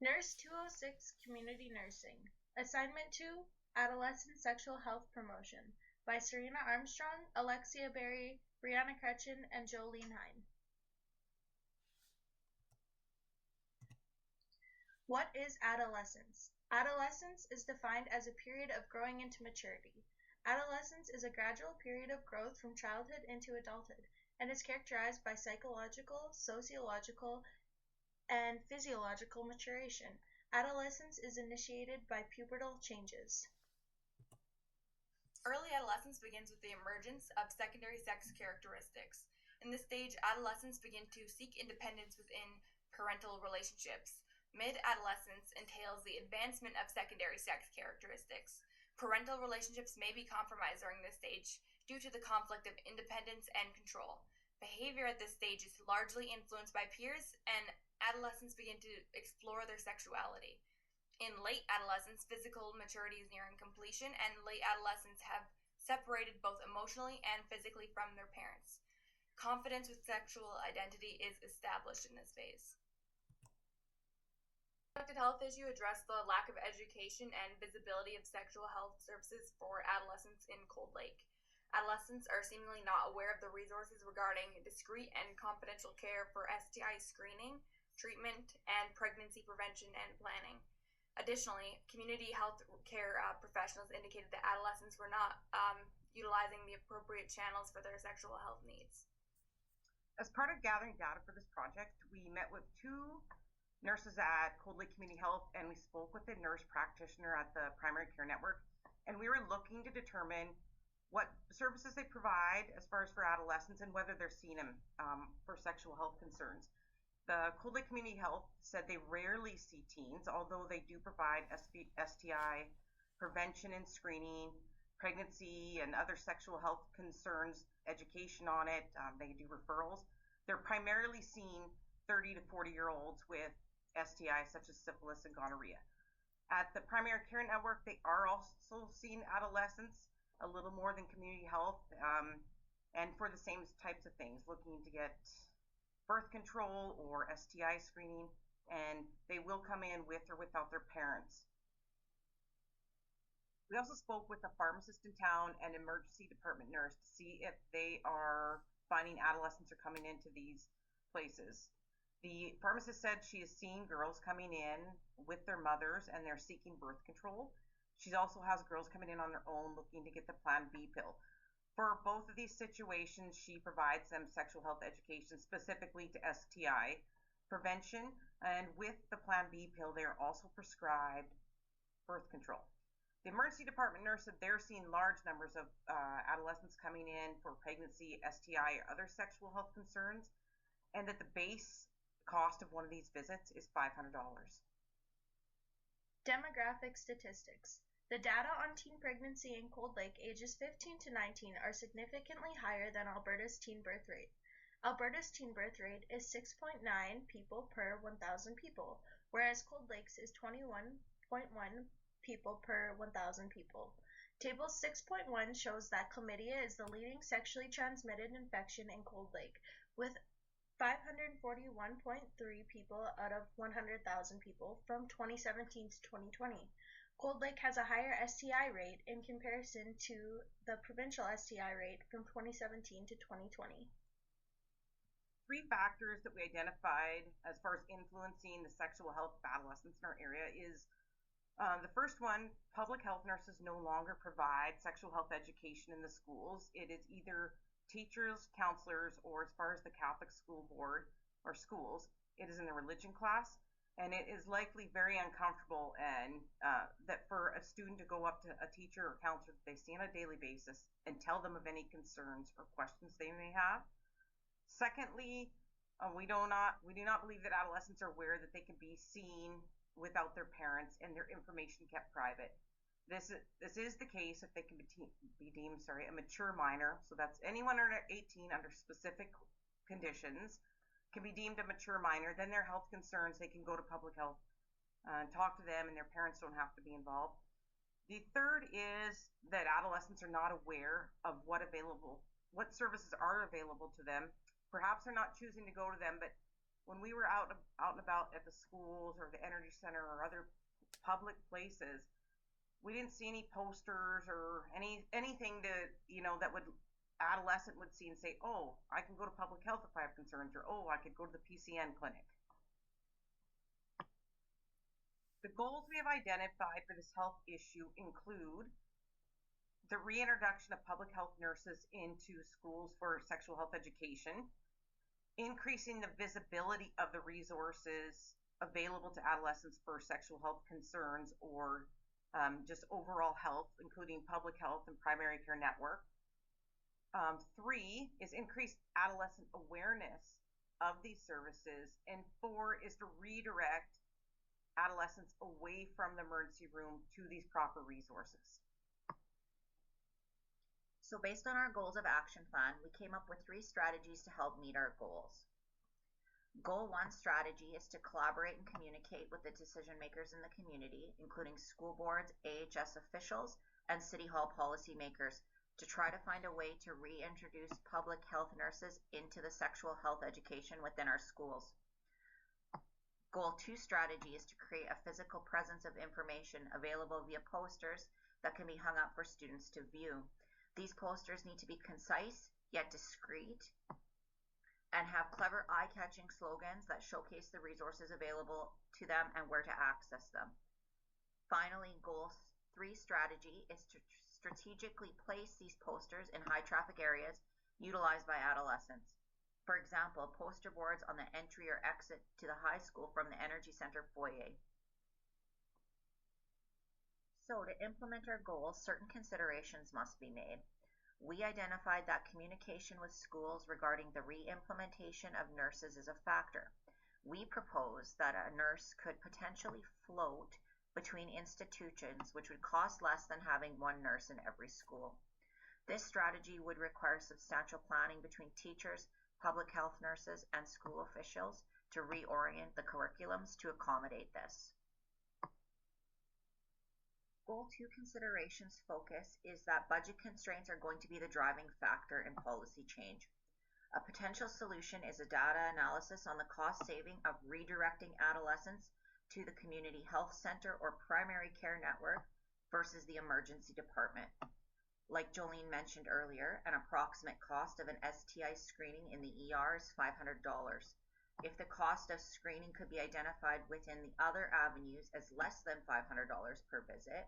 Nurse 206 Community Nursing. Assignment 2, Adolescent Sexual Health Promotion by Serena Armstrong, Alexia Berry, Brianna Cretchen, and Jolene Hine. What is adolescence? Adolescence is defined as a period of growing into maturity. Adolescence is a gradual period of growth from childhood into adulthood and is characterized by psychological, sociological, and physiological maturation. Adolescence is initiated by pubertal changes. Early adolescence begins with the emergence of secondary sex characteristics. In this stage, adolescents begin to seek independence within parental relationships. Mid-adolescence entails the advancement of secondary sex characteristics. Parental relationships may be compromised during this stage due to the conflict of independence and control. Behavior at this stage is largely influenced by peers, and adolescents begin to explore their sexuality. In late adolescence, physical maturity is nearing completion, and late adolescents have separated both emotionally and physically from their parents. Confidence with sexual identity is established in this phase. Reproductive health issue addressed the lack of education and visibility of sexual health services for adolescents in Cold Lake. Adolescents are seemingly not aware of the resources regarding discreet and confidential care for STI screening, treatment, and pregnancy prevention and planning. Additionally, community health care professionals indicated that adolescents were not utilizing the appropriate channels for their sexual health needs. As part of gathering data for this project, we met with two nurses at Cold Lake Community Health, and we spoke with a nurse practitioner at the primary care network, and we were looking to determine what services they provide as far as for adolescents and whether they're seeing them for sexual health concerns. The Cold Lake Community Health said they rarely see teens, although they do provide STI prevention and screening, pregnancy and other sexual health concerns, education on it. They do referrals. They're primarily seeing 30 to 40-year-olds with STIs such as syphilis and gonorrhea. At the primary care network, they are also seeing adolescents a little more than community health, and for the same types of things, looking to get birth control or STI screening, and they will come in with or without their parents. We also spoke with a pharmacist in town and emergency department nurse to see if they are finding adolescents are coming into these places. The pharmacist said she is seeing girls coming in with their mothers and they're seeking birth control. She also has girls coming in on their own looking to get the Plan B pill. For both of these situations, she provides them sexual health education specifically to STI prevention, and with the Plan B pill, they are also prescribed birth control. The emergency department nurse said they're seeing large numbers of adolescents coming in for pregnancy, STI, or other sexual health concerns, and that the base cost of one of these visits is $500. Demographic statistics. The data on teen pregnancy in Cold Lake ages 15 to 19 are significantly higher than Alberta's teen birth rate. Alberta's teen birth rate is 6.9 people per 1,000 people, whereas Cold Lake's is 21.1 people per 1,000 people. Table 6.1 shows that chlamydia is the leading sexually transmitted infection in Cold Lake, with 541.3 people out of 100,000 people from 2017 to 2020. Cold Lake has a higher STI rate in comparison to the provincial STI rate from 2017 to 2020. Three factors that we identified as far as influencing the sexual health of adolescents in our area is the first one, public health nurses no longer provide sexual health education in the schools. It is either teachers, counselors, or as far as the Catholic School Board or schools, it is in the religion class, and it is likely very uncomfortable and that for a student to go up to a teacher or counselor that they see on a daily basis and tell them of any concerns or questions they may have. Secondly, we do not believe that adolescents are aware that they can be seen without their parents and their information kept private. This is the case if they can be deemed a mature minor. So that's anyone under 18 under specific conditions can be deemed a mature minor. Then their health concerns, they can go to public health and talk to them, and their parents don't have to be involved. The third is that adolescents are not aware of what services are available to them. Perhaps they're not choosing to go to them, but when we were out and about at the schools or the energy center or other public places, we didn't see any posters or anything to, that would adolescent would see and say, oh, I can go to public health if I have concerns, or oh, I could go to the PCN clinic. The goals we have identified for this health issue include the reintroduction of public health nurses into schools for sexual health education, increasing the visibility of the resources available to adolescents for sexual health concerns or just overall health, including public health and primary care network. 3 is increased adolescent awareness of these services, and 4 is to redirect adolescents away from the emergency room to these proper resources. So based on our goals of action plan, we came up with 3 strategies to help meet our goals. Goal 1 strategy is to collaborate and communicate with the decision makers in the community, including school boards, AHS officials, and City Hall policymakers, to try to find a way to reintroduce public health nurses into the sexual health education within our schools. Goal 2 strategy is to create a physical presence of information available via posters that can be hung up for students to view. These posters need to be concise yet discreet and have clever eye-catching slogans that showcase the resources available to them and where to access them. Finally, Goal 3 strategy is to strategically place these posters in high-traffic areas utilized by adolescents. For example, poster boards on the entry or exit to the high school from the Energy Center foyer. So to implement our goals, certain considerations must be made. We identified that communication with schools regarding the re-implementation of nurses is a factor. We propose that a nurse could potentially float between institutions, which would cost less than having one nurse in every school. This strategy would require substantial planning between teachers, public health nurses, and school officials to reorient the curriculums to accommodate this. Goal 2 considerations focus is that budget constraints are going to be the driving factor in policy change. A potential solution is a data analysis on the cost saving of redirecting adolescents to the community health center or primary care network versus the emergency department. Like Jolene mentioned earlier, an approximate cost of an STI screening in the ER is $500. If the cost of screening could be identified within the other avenues as less than $500 per visit,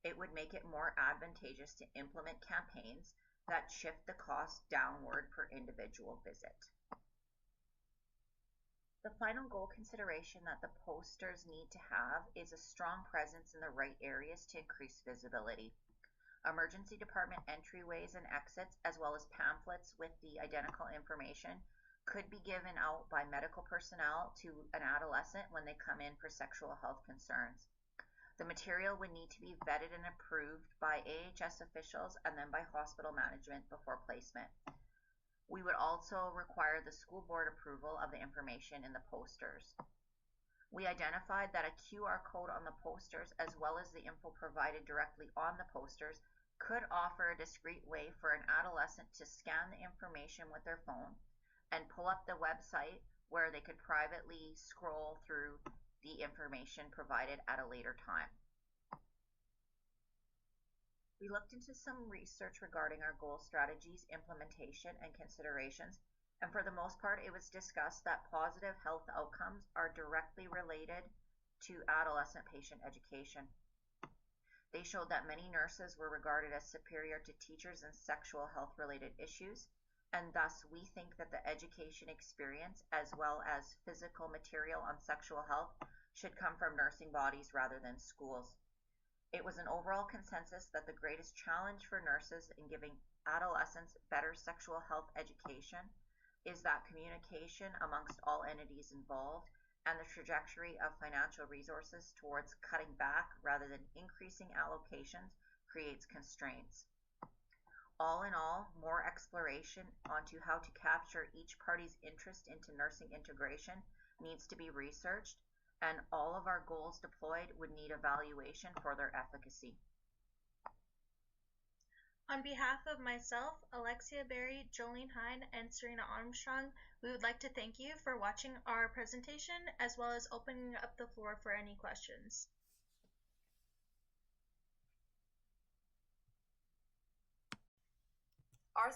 it would make it more advantageous to implement campaigns that shift the cost downward per individual visit. The final goal consideration that the posters need to have is a strong presence in the right areas to increase visibility. Emergency department entryways and exits, as well as pamphlets with the identical information, could be given out by medical personnel to an adolescent when they come in for sexual health concerns. The material would need to be vetted and approved by AHS officials and then by hospital management before placement. We would also require the school board approval of the information in the posters. We identified that a QR code on the posters, as well as the info provided directly on the posters, could offer a discreet way for an adolescent to scan the information with their phone and pull up the website where they could privately scroll through the information provided at a later time. We looked into some research regarding our goal strategies, implementation, and considerations, and for the most part, it was discussed that positive health outcomes are directly related to adolescent patient education. They showed that many nurses were regarded as superior to teachers in sexual health-related issues, and thus we think that the education experience, as well as physical material on sexual health, should come from nursing bodies rather than schools. It was an overall consensus that the greatest challenge for nurses in giving adolescents better sexual health education is that communication amongst all entities involved and the trajectory of financial resources towards cutting back rather than increasing allocations creates constraints. All in all, more exploration onto how to capture each party's interest into nursing integration needs to be researched, and all of our goals deployed would need evaluation for their efficacy. On behalf of myself, Alexia Berry, Jolene Hine, and Serena Armstrong, we would like to thank you for watching our presentation as well as opening up the floor for any questions. Our